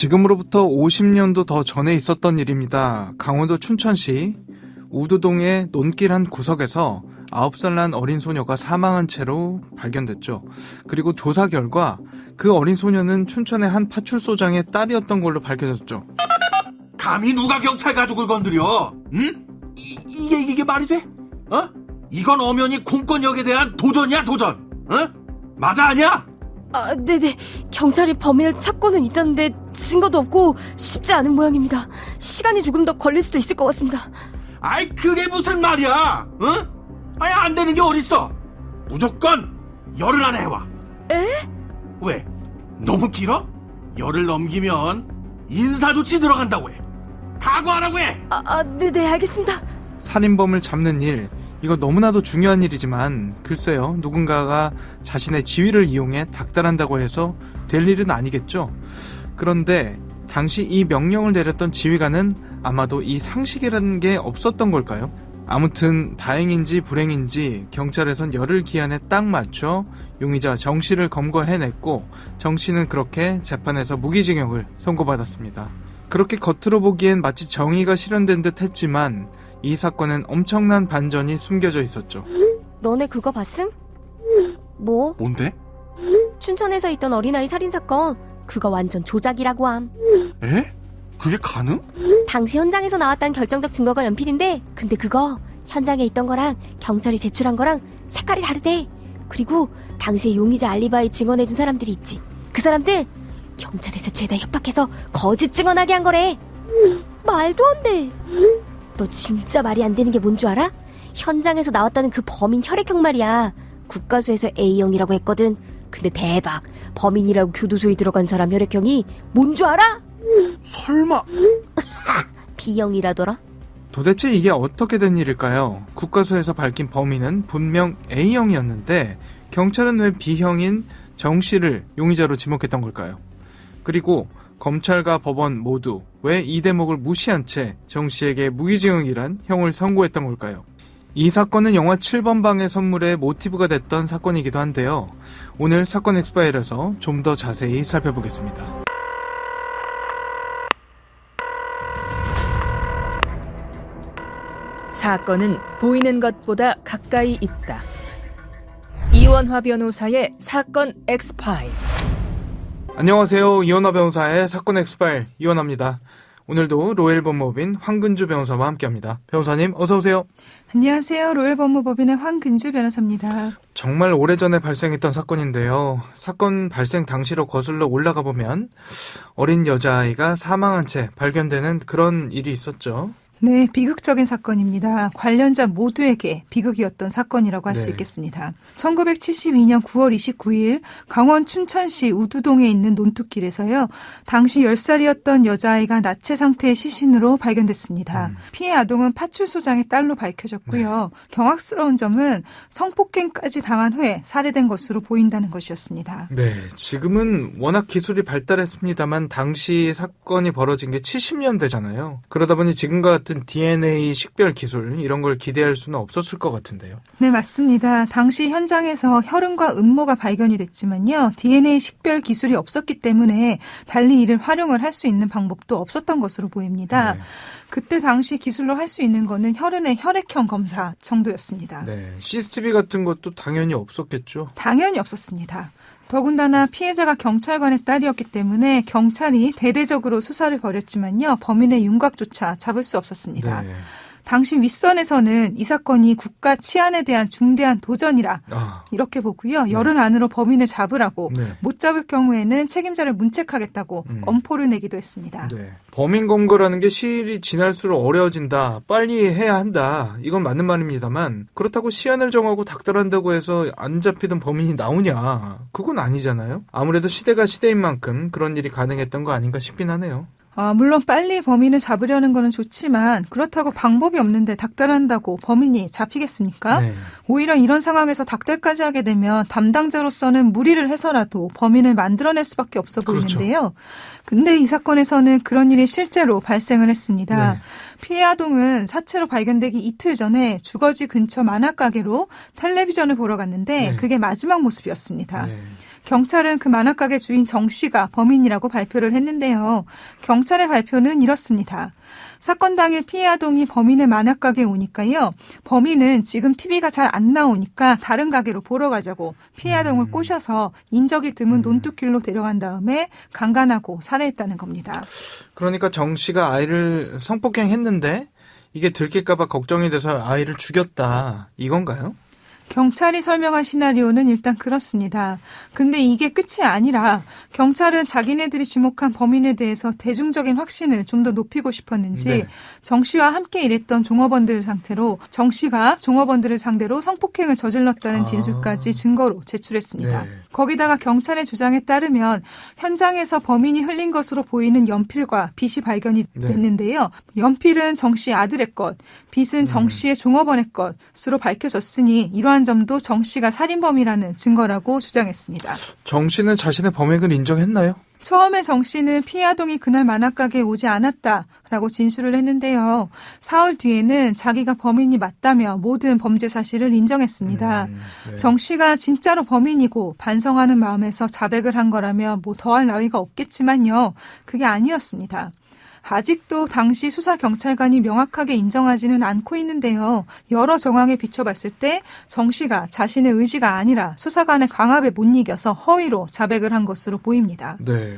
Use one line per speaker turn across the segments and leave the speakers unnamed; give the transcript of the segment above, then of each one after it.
지금으로부터 50년도 더 전에 있었던 일입니다. 강원도 춘천시 우두동의 논길 한 구석에서 9살 난 어린 소녀가 사망한 채로 발견됐죠. 그리고 조사 결과 그 어린 소녀는 춘천의 한 파출소장의 딸이었던 걸로 밝혀졌죠.
감히 누가 경찰 가족을 건드려? 응? 이게 말이 돼? 어? 이건 엄연히 공권력에 대한 도전이야, 도전. 어? 맞아, 아니야?
네네. 경찰이 범인을 찾고는 있다는데 증거도 없고 쉽지 않은 모양입니다. 시간이 조금 더 걸릴 수도 있을 것 같습니다.
아이, 그게 무슨 말이야? 응? 아니, 안 되는 게 어딨어? 무조건 열흘 안에 해와.
에?
왜? 너무 길어? 열흘 넘기면 인사조치 들어간다고 해. 각오하라고 해.
네네, 알겠습니다.
살인범을 잡는 일, 이거 너무나도 중요한 일이지만 글쎄요, 누군가가 자신의 지위를 이용해 닥달한다고 해서 될 일은 아니겠죠. 그런데 당시 이 명령을 내렸던 지휘관은 아마도 이 상식이라는 게 없었던 걸까요? 아무튼 다행인지 불행인지 경찰에선 열흘 기한에 딱 맞춰 용의자 정 씨를 검거해냈고 정 씨는 그렇게 재판에서 무기징역을 선고받았습니다. 그렇게 겉으로 보기엔 마치 정의가 실현된 듯 했지만 이 사건엔 엄청난 반전이 숨겨져 있었죠.
너네 그거 봤음? 뭐?
뭔데?
춘천에서 있던 어린아이 살인사건, 그거 완전 조작이라고 함.
에? 그게 가능?
당시 현장에서 나왔던 결정적 증거가 연필인데, 근데 그거 현장에 있던 거랑 경찰이 제출한 거랑 색깔이 다르대. 그리고 당시에 용의자 알리바이 증언해준 사람들이 있지. 그 사람들 경찰에서 죄다 협박해서 거짓 증언하게 한 거래. 말도 안 돼. 너 진짜 말이 안 되는 게 뭔 줄 알아? 현장에서 나왔다는 그 범인 혈액형 말이야. 국가수에서 A형이라고 했거든. 근데 대박, 범인이라고 교도소에 들어간 사람 혈액형이 뭔 줄 알아?
설마.
B형이라더라.
도대체 이게 어떻게 된 일일까요? 국가수에서 밝힌 범인은 분명 A형이었는데 경찰은 왜 B형인 정 씨를 용의자로 지목했던 걸까요? 그리고 검찰과 법원 모두 왜 이 대목을 무시한 채 정 씨에게 무기징역이란 형을 선고했던 걸까요? 이 사건은 영화 7번 방의 선물의 모티브가 됐던 사건이기도 한데요. 오늘 사건 엑스파일에서 좀 더 자세히 살펴보겠습니다.
사건은 보이는 것보다 가까이 있다. 이원화 변호사의 사건 엑스파일.
안녕하세요. 이원화 변호사의 사건 엑스파일 이원화입니다. 오늘도 로엘 법무법인 황근주 변호사와 함께합니다. 변호사님 어서 오세요.
안녕하세요. 로엘 법무법인의 황근주 변호사입니다.
정말 오래전에 발생했던 사건인데요. 사건 발생 당시로 거슬러 올라가 보면 어린 여자아이가 사망한 채 발견되는 그런 일이 있었죠.
네, 비극적인 사건입니다. 관련자 모두에게 비극이었던 사건이라고 할 수 있겠습니다. 1972년 9월 29일 강원 춘천시 우두동에 있는 논뚝길에서요. 당시 10살이었던 여자아이가 나체 상태의 시신으로 발견됐습니다. 피해 아동은 파출소장의 딸로 밝혀졌고요. 경악스러운 점은 성폭행까지 당한 후에 살해된 것으로 보인다는 것이었습니다.
네, 지금은 워낙 기술이 발달했습니다만 당시 사건이 벌어진 게 70년대잖아요. 그러다 보니 지금과 같은 DNA 식별 기술 이런 걸 기대할 수는 없었을 것 같은데요.
네, 맞습니다. 당시 현장에서 혈흔과 음모가 발견이 됐지만요. DNA 식별 기술이 없었기 때문에 달리 이를 활용을 할 수 있는 방법도 없었던 것으로 보입니다.
네.
그때 당시 기술로 할 수 있는 거는 혈흔의 혈액형 검사 정도였습니다.
네, CCTV 같은 것도 당연히 없었겠죠.
당연히 없었습니다. 더군다나 피해자가 경찰관의 딸이었기 때문에 경찰이 대대적으로 수사를 벌였지만요. 범인의 윤곽조차 잡을 수 없었습니다.
네.
당시 윗선에서는 이 사건이 국가 치안에 대한 중대한 도전이라 이렇게 보고요. 열흘 안으로 범인을 잡으라고 못 잡을 경우에는 책임자를 문책하겠다고 엄포를 내기도 했습니다.
네. 범인 검거라는 게 시일이 지날수록 어려워진다. 빨리 해야 한다. 이건 맞는 말입니다만 그렇다고 시한을 정하고 닥달한다고 해서 안 잡히던 범인이 나오냐. 그건 아니잖아요. 아무래도 시대가 시대인 만큼 그런 일이 가능했던 거 아닌가 싶긴 하네요.
물론 빨리 범인을 잡으려는 거는 좋지만 그렇다고 방법이 없는데 닥달한다고 범인이 잡히겠습니까?
네.
오히려 이런 상황에서 닥달까지 하게 되면 담당자로서는 무리를 해서라도 범인을 만들어낼 수밖에 없어 보이는데요. 근데 이 사건에서는 그런 일이 실제로 발생을 했습니다.
네.
피해 아동은 사체로 발견되기 이틀 전에 주거지 근처 만화가게로 텔레비전을 보러 갔는데 그게 마지막 모습이었습니다.
네.
경찰은 그 만화가게 주인 정 씨가 범인이라고 발표를 했는데요. 경찰의 발표는 이렇습니다. 사건 당일 피해 아동이 범인의 만화가게에 오니까요. 범인은 지금 TV가 잘 안 나오니까 다른 가게로 보러 가자고 피해 아동을 꼬셔서 인적이 드문 논뚝길로 데려간 다음에 강간하고 살해했다는 겁니다.
그러니까 정 씨가 아이를 성폭행했는데 이게 들킬까봐 걱정이 돼서 아이를 죽였다. 이건가요?
경찰이 설명한 시나리오는 일단 그렇습니다. 근데 이게 끝이 아니라 경찰은 자기네들이 지목한 범인에 대해서 대중적인 확신을 좀 더 높이고 싶었는지
네.
정 씨와 함께 일했던 종업원들을 상태로 정 씨가 종업원들을 상대로 성폭행을 저질렀다는 진술까지 증거로 제출했습니다.
네.
거기다가 경찰의 주장에 따르면 현장에서 범인이 흘린 것으로 보이는 연필과 빗이 발견이 됐는데요. 연필은 정 씨 아들의 것, 빗은 정 씨의 종업원의 것으로 밝혀졌으니 이러한 점도 정 씨가 살인범이라는 증거라고 주장했습니다.
정 씨는 자신의 범행을 인정했나요?
처음에 정 씨는 피해 아동이 그날 만화가게에 오지 않았다라고 진술을 했는데요. 사흘 뒤에는 자기가 범인이 맞다며 모든 범죄 사실을 인정했습니다.
네.
정 씨가 진짜로 범인이고 반성하는 마음에서 자백을 한 거라며 뭐 더할 나위가 없겠지만요. 그게 아니었습니다. 아직도 당시 수사경찰관이 명확하게 인정하지는 않고 있는데요. 여러 정황에 비춰봤을 때 정 씨가 자신의 의지가 아니라 수사관의 강압에 못 이겨서 허위로 자백을 한 것으로 보입니다.
네.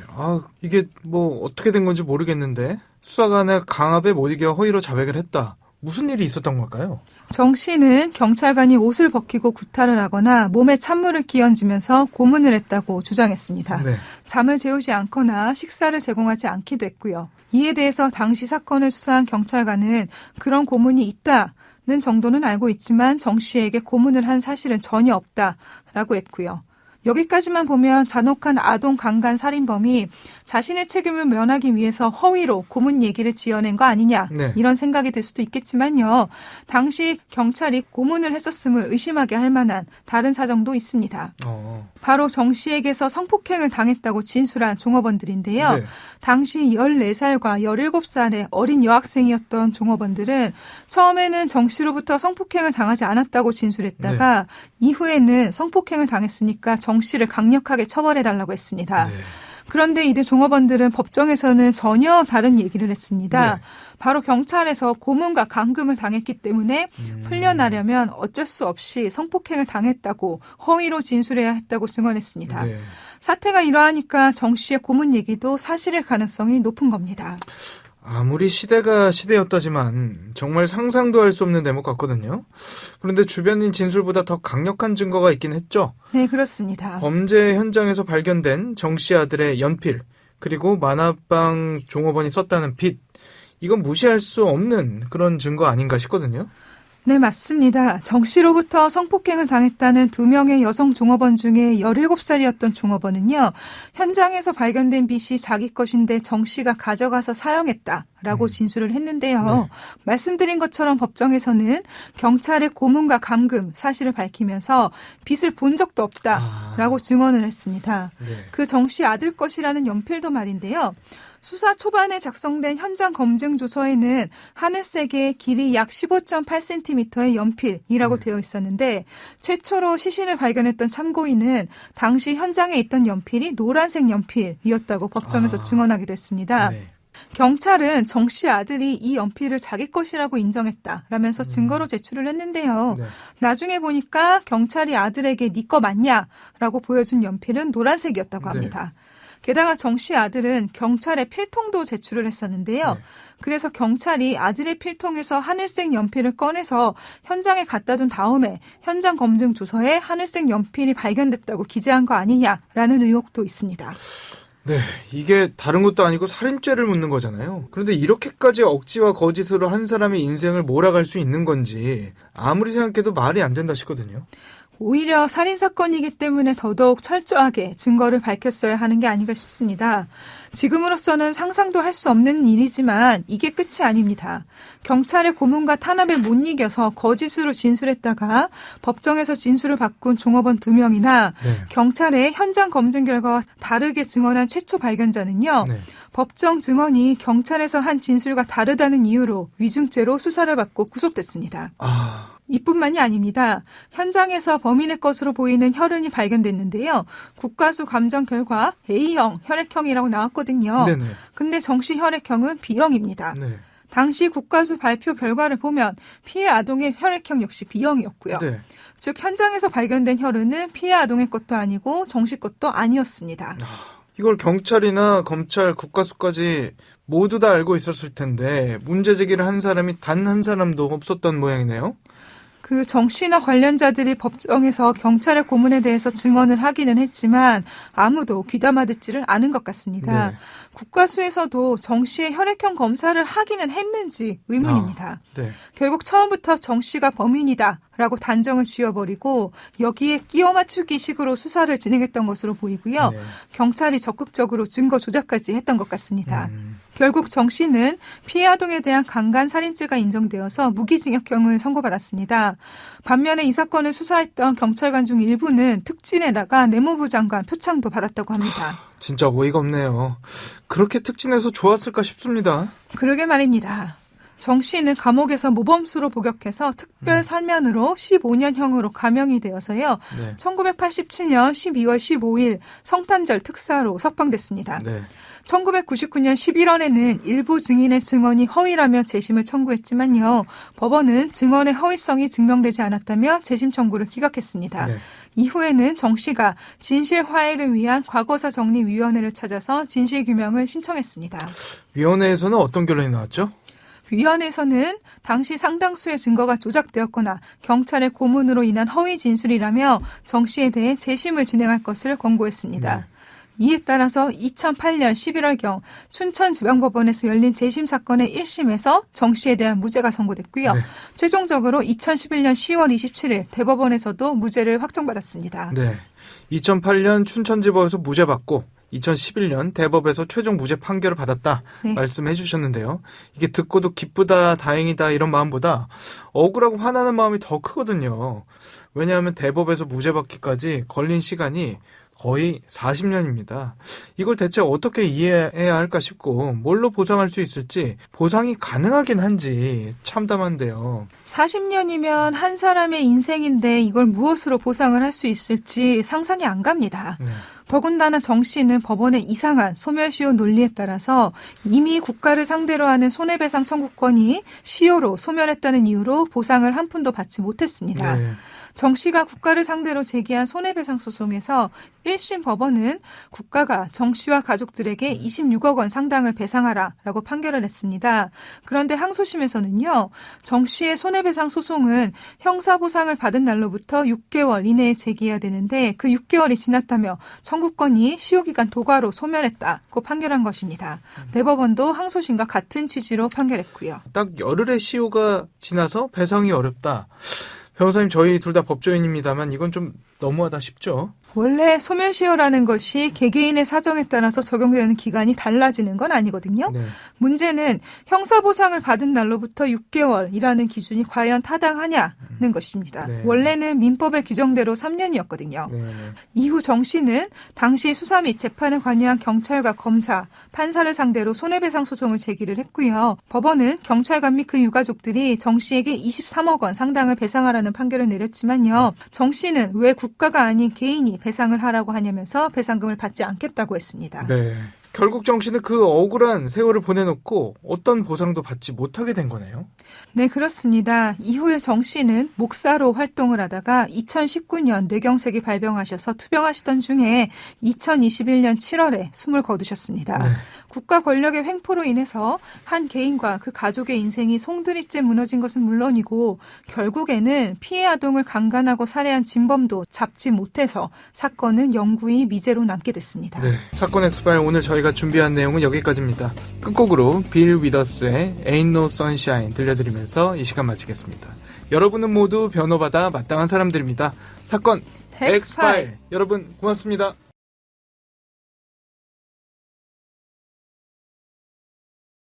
이게 뭐 어떻게 된 건지 모르겠는데 수사관의 강압에 못 이겨 허위로 자백을 했다. 무슨 일이 있었던 걸까요?
정 씨는 경찰관이 옷을 벗기고 구타를 하거나 몸에 찬물을 끼얹으면서 고문을 했다고 주장했습니다.
네.
잠을 재우지 않거나 식사를 제공하지 않기도 했고요. 이에 대해서 당시 사건을 수사한 경찰관은 그런 고문이 있다는 정도는 알고 있지만 정 씨에게 고문을 한 사실은 전혀 없다라고 했고요. 여기까지만 보면 잔혹한 아동 강간 살인범이 자신의 책임을 면하기 위해서 허위로 고문 얘기를 지어낸 거 아니냐
네.
이런 생각이 들 수도 있겠지만요. 당시 경찰이 고문을 했었음을 의심하게 할 만한 다른 사정도 있습니다. 바로 정 씨에게서 성폭행을 당했다고 진술한 종업원들인데요.
네.
당시 14살과 17살의 어린 여학생이었던 종업원들은 처음에는 정 씨로부터 성폭행을 당하지 않았다고 진술했다가 이후에는 성폭행을 당했으니까 정 씨를 강력하게 처벌해달라고 했습니다.
네.
그런데 이들 종업원들은 법정에서는 전혀 다른 얘기를 했습니다.
네.
바로 경찰에서 고문과 감금을 당했기 때문에 풀려나려면 어쩔 수 없이 성폭행을 당했다고 허위로 진술해야 했다고 증언했습니다.
네.
사태가 이러하니까 정 씨의 고문 얘기도 사실일 가능성이 높은 겁니다.
아무리 시대가 시대였다지만 정말 상상도 할 수 없는 대목 같거든요. 그런데 주변인 진술보다 더 강력한 증거가 있긴 했죠.
네, 그렇습니다.
범죄 현장에서 발견된 정 씨 아들의 연필, 그리고 만화방 종업원이 썼다는 빗. 이건 무시할 수 없는 그런 증거 아닌가 싶거든요.
네, 맞습니다. 정 씨로부터 성폭행을 당했다는 2명의 여성 종업원 중에 17살이었던 종업원은요. 현장에서 발견된 빗이 자기 것인데 정 씨가 가져가서 사용했다라고 진술을 했는데요.
네.
말씀드린 것처럼 법정에서는 경찰의 고문과 감금 사실을 밝히면서 빗을 본 적도 없다라고 증언을 했습니다.
네.
그 정 씨 아들 것이라는 연필도 말인데요. 수사 초반에 작성된 현장 검증 조서에는 하늘색의 길이 약 15.8cm의 연필이라고 되어 있었는데 최초로 시신을 발견했던 참고인은 당시 현장에 있던 연필이 노란색 연필이었다고 법정에서 증언하기도 했습니다.
네.
경찰은 정 씨 아들이 이 연필을 자기 것이라고 인정했다라면서 증거로 제출을 했는데요.
네.
나중에 보니까 경찰이 아들에게 네 거 맞냐라고 보여준 연필은 노란색이었다고 합니다. 게다가 정 씨 아들은 경찰에 필통도 제출을 했었는데요.
네.
그래서 경찰이 아들의 필통에서 하늘색 연필을 꺼내서 현장에 갖다 둔 다음에 현장 검증 조서에 하늘색 연필이 발견됐다고 기재한 거 아니냐라는 의혹도 있습니다.
네, 이게 다른 것도 아니고 살인죄를 묻는 거잖아요. 그런데 이렇게까지 억지와 거짓으로 한 사람의 인생을 몰아갈 수 있는 건지 아무리 생각해도 말이 안 된다 싶거든요.
오히려 살인사건이기 때문에 더더욱 철저하게 증거를 밝혔어야 하는 게 아닌가 싶습니다. 지금으로서는 상상도 할 수 없는 일이지만 이게 끝이 아닙니다. 경찰의 고문과 탄압에 못 이겨서 거짓으로 진술했다가 법정에서 진술을 바꾼 종업원 2명이나 경찰의 현장 검증 결과와 다르게 증언한 최초 발견자는요. 법정 증언이 경찰에서 한 진술과 다르다는 이유로 위증죄로 수사를 받고 구속됐습니다. 이뿐만이 아닙니다. 현장에서 범인의 것으로 보이는 혈흔이 발견됐는데요. 국가수 감정 결과 A형 혈액형이라고 나왔거든요.
네네.
근데 정씨 혈액형은 B형입니다.
네.
당시 국가수 발표 결과를 보면 피해 아동의 혈액형 역시 B형이었고요.
네.
즉 현장에서 발견된 혈흔은 피해 아동의 것도 아니고 정씨 것도 아니었습니다.
이걸 경찰이나 검찰, 국가수까지 모두 다 알고 있었을 텐데 문제 제기를 한 사람이 단 한 사람도 없었던 모양이네요.
그 정 씨나 관련자들이 법정에서 경찰의 고문에 대해서 증언을 하기는 했지만 아무도 귀담아 듣지를 않은 것 같습니다.
네.
국가수에서도 정 씨의 혈액형 검사를 하기는 했는지 의문입니다.
네.
결국 처음부터 정 씨가 범인이다라고 단정을 지어버리고 여기에 끼워 맞추기 식으로 수사를 진행했던 것으로 보이고요.
네.
경찰이 적극적으로 증거 조작까지 했던 것 같습니다. 결국 정 씨는 피해 아동에 대한 강간 살인죄가 인정되어서 무기징역형을 선고받았습니다. 반면에 이 사건을 수사했던 경찰관 중 일부는 특진에다가 내무부 장관 표창도 받았다고 합니다.
진짜 어이가 없네요. 그렇게 특진해서 좋았을까 싶습니다.
그러게 말입니다. 정 씨는 감옥에서 모범수로 복역해서 특별 사면으로 15년형으로 감형이 되어서요.
네.
1987년 12월 15일 성탄절 특사로 석방됐습니다.
네.
1999년 11월에는 일부 증인의 증언이 허위라며 재심을 청구했지만요. 법원은 증언의 허위성이 증명되지 않았다며 재심 청구를 기각했습니다.
네.
이후에는 정 씨가 진실 화해를 위한 과거사 정리위원회를 찾아서 진실 규명을 신청했습니다.
위원회에서는 어떤 결론이 나왔죠?
위원회에서는 당시 상당수의 증거가 조작되었거나 경찰의 고문으로 인한 허위 진술이라며 정 씨에 대해 재심을 진행할 것을 권고했습니다.
네.
이에 따라서 2008년 11월경 춘천지방법원에서 열린 재심 사건의 1심에서 정 씨에 대한 무죄가 선고됐고요.
네.
최종적으로 2011년 10월 27일 대법원에서도 무죄를 확정받았습니다.
네. 2008년 춘천지법에서 무죄 받고 2011년 대법에서 최종 무죄 판결을 받았다
네.
말씀해 주셨는데요. 이게 듣고도 기쁘다, 다행이다 이런 마음보다 억울하고 화나는 마음이 더 크거든요. 왜냐하면 대법에서 무죄 받기까지 걸린 시간이 거의 40년입니다. 이걸 대체 어떻게 이해해야 할까 싶고 뭘로 보상할 수 있을지 보상이 가능하긴 한지 참담한데요.
40년이면 한 사람의 인생인데 이걸 무엇으로 보상을 할 수 있을지 상상이 안 갑니다.
네.
더군다나 정 씨는 법원의 이상한 소멸시효 논리에 따라서 이미 국가를 상대로 하는 손해배상 청구권이 시효로 소멸했다는 이유로 보상을 한 푼도 받지 못했습니다.
네.
정 씨가 국가를 상대로 제기한 손해배상 소송에서 1심 법원은 국가가 정 씨와 가족들에게 26억 원 상당을 배상하라라고 판결을 했습니다. 그런데 항소심에서는요. 정 씨의 손해배상 소송은 형사보상을 받은 날로부터 6개월 이내에 제기해야 되는데 그 6개월이 지났다며 청구권이 시효기간 도과로 소멸했다고 판결한 것입니다. 대법원도 항소심과 같은 취지로 판결했고요.
딱 열흘의 시효가 지나서 배상이 어렵다. 변호사님 저희 둘 다 법조인입니다만 이건 좀 너무하다 싶죠?
원래 소멸시효라는 것이 개개인의 사정에 따라서 적용되는 기간이 달라지는 건 아니거든요.
네.
문제는 형사보상을 받은 날로부터 6개월이라는 기준이 과연 타당하냐는 것입니다.
네.
원래는 민법의 규정대로 3년이었거든요.
네.
이후 정 씨는 당시 수사 및 재판에 관여한 경찰과 검사, 판사를 상대로 손해배상 소송을 제기를 했고요. 법원은 경찰관 및 그 유가족들이 정 씨에게 23억 원 상당을 배상하라는 판결을 내렸지만요. 정 씨는 왜 국가가 아닌 개인이 배상을 하라고 하냐면서 배상금을 받지 않겠다고 했습니다.
네. 결국 정 씨는 그 억울한 세월을 보내놓고 어떤 보상도 받지 못하게 된 거네요.
네, 그렇습니다. 이후에 정 씨는 목사로 활동을 하다가 2019년 뇌경색이 발병하셔서 투병하시던 중에 2021년 7월에 숨을 거두셨습니다.
네.
국가 권력의 횡포로 인해서 한 개인과 그 가족의 인생이 송두리째 무너진 것은 물론이고 결국에는 피해 아동을 강간하고 살해한 진범도 잡지 못해서 사건은 영구히 미제로 남게 됐습니다.
네. 사건 엑스파일 오늘 저희가 준비한 내용은 여기까지입니다. 끝곡으로 빌 위더스의 Ain't No Sunshine 들려드리면서 이 시간 마치겠습니다. 여러분은 모두 변호받아 마땅한 사람들입니다. 사건 엑스파일 여러분 고맙습니다.